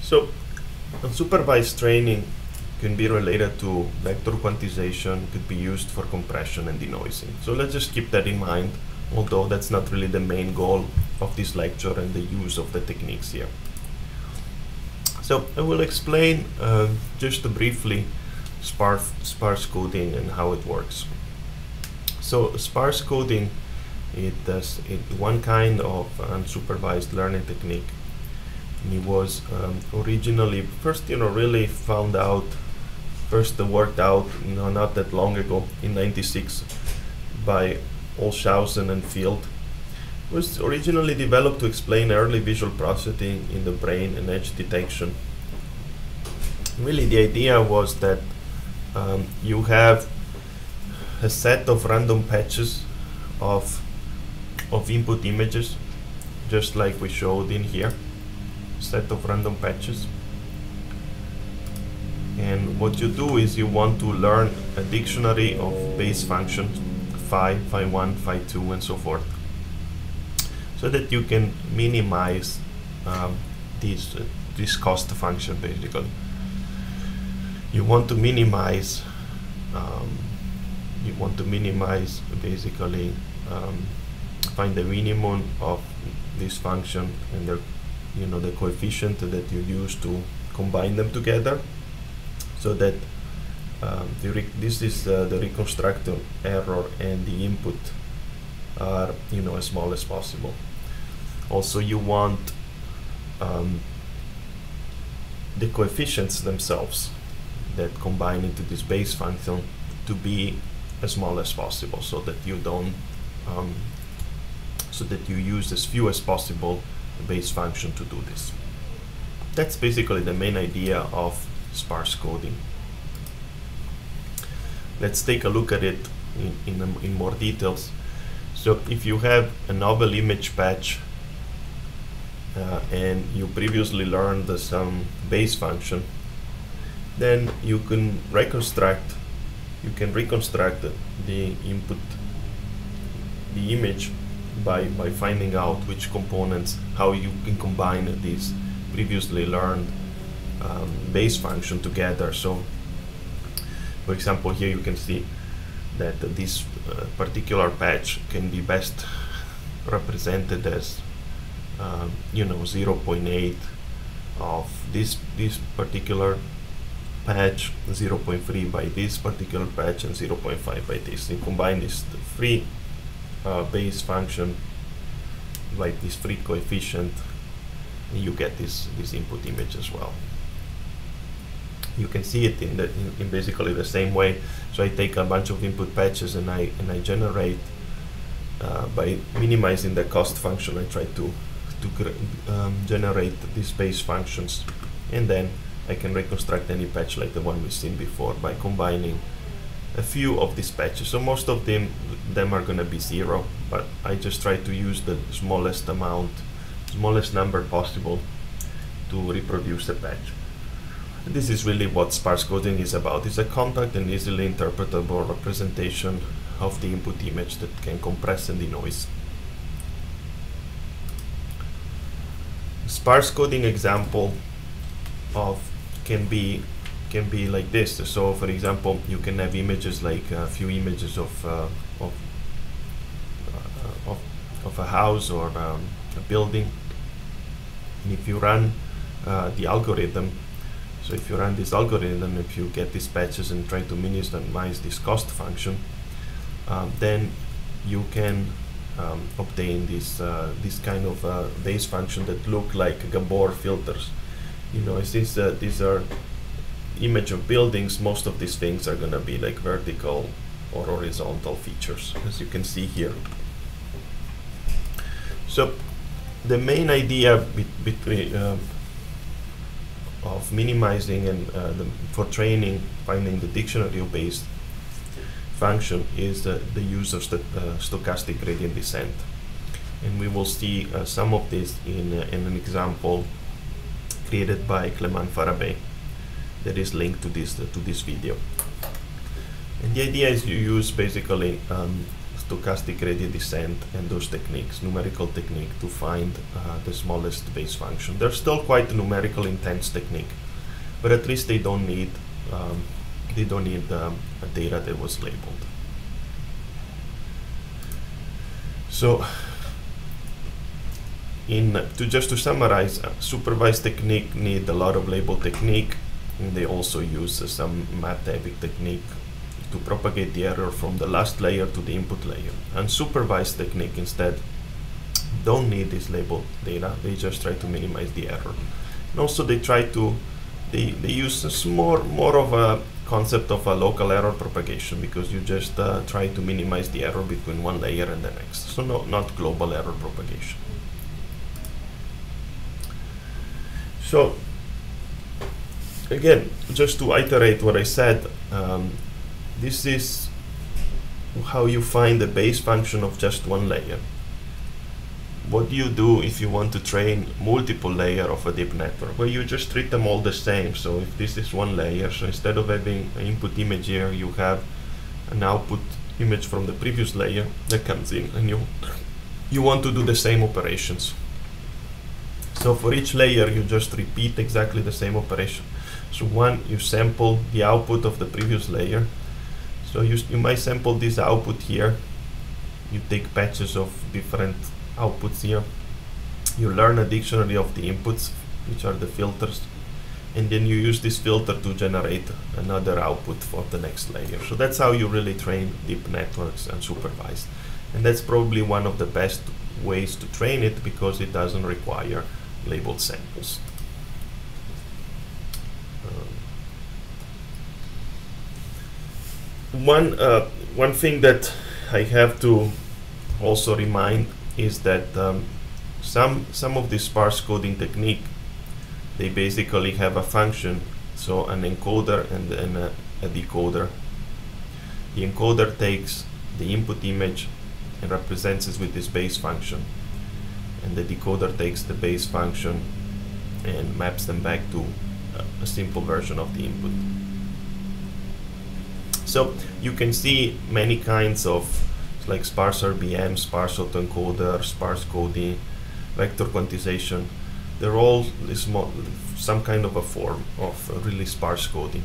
So unsupervised training can be related to vector quantization, could be used for compression and denoising. So let's just keep that in mind, although that's not really the main goal of this lecture and the use of the techniques here. So I will explain just briefly sparse coding and how it works. So sparse coding, it one kind of unsupervised learning technique. And it was originally first really worked out not that long ago in '96 by Olshausen and Field. It was originally developed to explain early visual processing in the brain and edge detection. Really, the idea was that you have a set of random patches of input images, just like we showed in here, set of random patches. And what you do is you want to learn a dictionary of base functions, phi, phi1, phi2, and so forth, so that you can minimize this cost function. Basically, you want to minimize. Find the minimum of this function and the coefficient that you use to combine them together, so that this is the reconstruction error and the input are as small as possible. Also, you want the coefficients themselves that combine into this base function to be as small as possible, so that you don't so that you use as few as possible base function to do this. That's basically the main idea of sparse coding. Let's take a look at it in more details. So if you have a novel image patch and you previously learned some base function, then you can reconstruct the input, the image, by finding out which components, how you can combine these previously learned base function together. So for example, here you can see that this particular patch can be best represented as 0.8 of this particular patch, 0.3 by this particular patch, and 0.5 by this. You combine this free base function by this free coefficient, and you get this input image as well. You can see it in basically the same way. So I take a bunch of input patches and I generate by minimizing the cost function. I try to generate these base functions, and then I can reconstruct any patch like the one we've seen before by combining a few of these patches. So most of them are going to be 0, but I just try to use the smallest number possible to reproduce a patch. And this is really what sparse coding is about. It's a compact and easily interpretable representation of the input image that can compress and denoise. Sparse coding example can be like this. So for example, you can have images like a few images of a house or a building, and if you run the algorithm, so if you run this algorithm, if you get these patches and try to minimize this cost function, then you can obtain this kind of base function that look like Gabor filters. Since these are image of buildings, most of these things are going to be like vertical or horizontal features, as you can see here. So the main idea of minimizing and for training, finding the dictionary-based function is the use of stochastic gradient descent, and we will see some of this in an example created by Clément Farabee that is linked to this video. And the idea is you use basically stochastic gradient descent and those techniques, numerical technique, to find the smallest base function. They're still quite a numerical intense technique, but at least they don't need a data that was labeled. So, just to summarize, supervised technique need a lot of label technique, and they also use some math-heavy technique to propagate the error from the last layer to the input layer. Unsupervised technique instead don't need this labeled data, they just try to minimize the error. And also they use more of a concept of a local error propagation, because you just try to minimize the error between one layer and the next. So not global error propagation. So again, just to iterate what I said, this is how you find the base function of just one layer. What do you do if you want to train multiple layers of a deep network? Well, you just treat them all the same. So if this is one layer, so instead of having an input image here, you have an output image from the previous layer that comes in, and you want to do the same operations. So for each layer, you just repeat exactly the same operation. So one, you sample the output of the previous layer. So you might sample this output here. You take patches of different outputs here. You learn a dictionary of the inputs, which are the filters, and then you use this filter to generate another output for the next layer. So that's how you really train deep networks unsupervised. And that's probably one of the best ways to train it, because it doesn't require labeled samples. One thing that I have to also remind is that some of the sparse coding technique, they basically have a function, so an encoder and a decoder. The encoder takes the input image and represents it with this base function, and the decoder takes the base function and maps them back to a simple version of the input. So you can see many kinds of, like sparse RBM, sparse autoencoder, sparse coding, vector quantization. They're all some kind of a form of really sparse coding.